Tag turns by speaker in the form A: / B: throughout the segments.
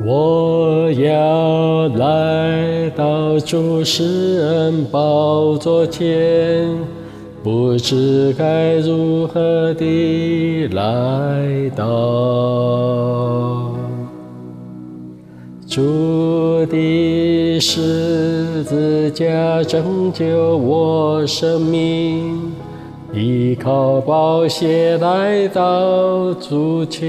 A: 我要来到主施恩宝座前，不知该如何地来到。主的十字架拯救我生命，依靠宝血来到主前。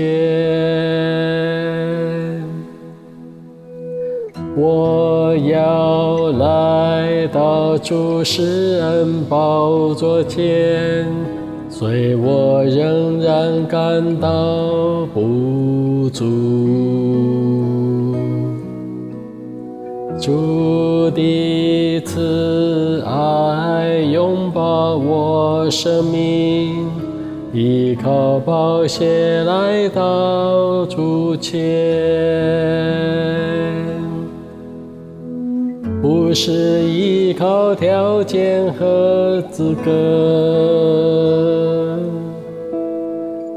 A: 我要来到主施恩宝座前，虽我仍然感到不足。主的慈爱拥抱我生命，依靠宝血来到主前。不是依靠条件和资格，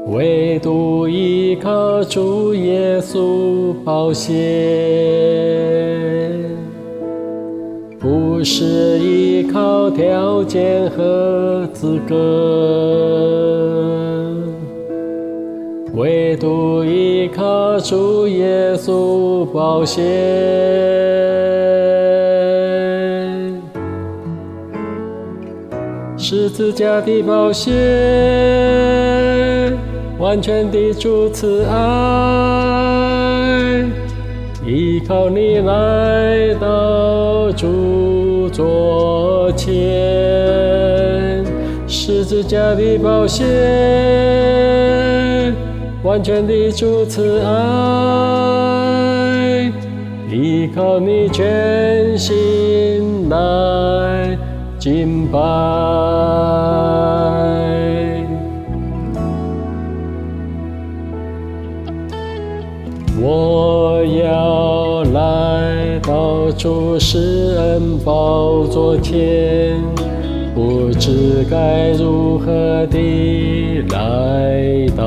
A: 唯独依靠主耶稣宝血。不是依靠条件和资格，唯独依靠主耶稣宝血。十字架的宝血，完全的主慈爱，依靠你来到主座前。十字架的宝血，完全的主慈爱，依靠你全心来敬拜。我要来到主施恩宝座前，不知该如何地来到。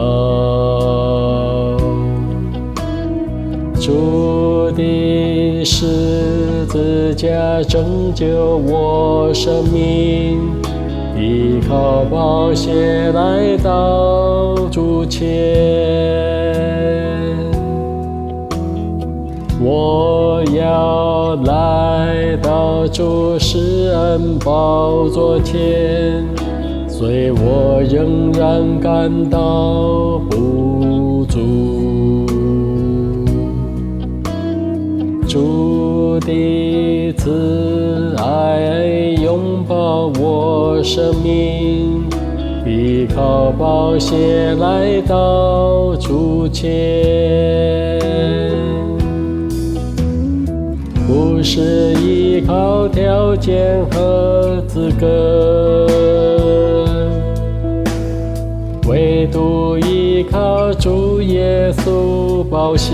A: 主的十字架拯救我生命，依靠宝血来到主前。我要来到主施恩宝座前，虽我仍然感到不足。主的慈爱拥抱我生命，依靠宝血来到主前。不是依靠条件和资格，唯独依靠主耶稣宝血。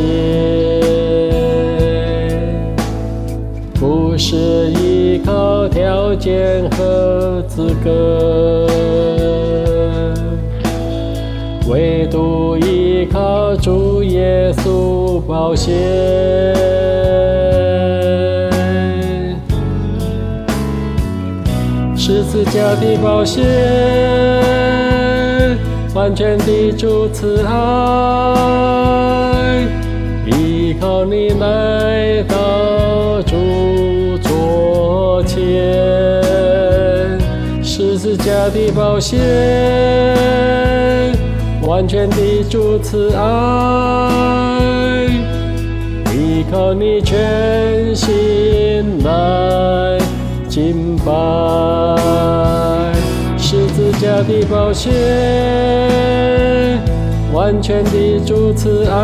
A: 不是依靠条件和资格，唯独依靠主耶稣宝血。十字架的宝血，完全的主慈爱，依靠你来到主座前。十字架的宝血，完全的主慈爱，依靠你全心来敬拜。十字架的宝血，完全的主慈爱，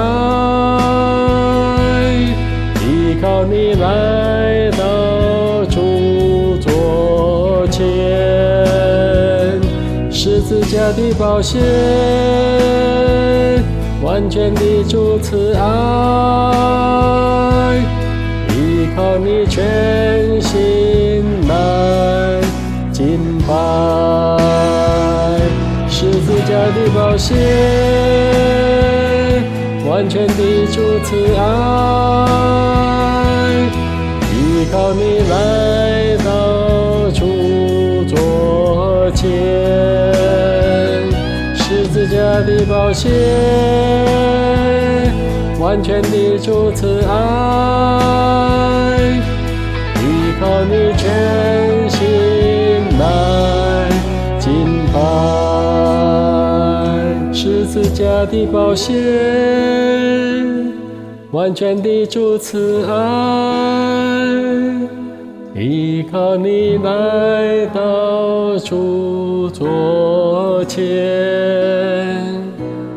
A: 依靠你来到主座前。十字架的宝血，完全的主慈爱，依靠你全心来敬拜。十字架的宝血，完完全的主慈爱，依靠你来到主座前，十字架的宝血，完全的主慈爱，依靠你全心来敬拜，十字架的宝血，完全的主慈爱，依靠你来到主座前，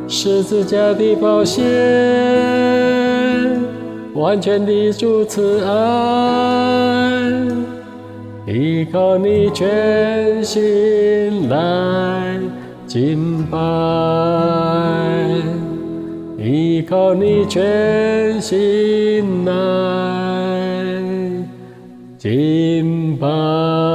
A: 十字架的宝血，完全的主慈爱，依靠你全心来敬拜，依靠你全心来敬拜。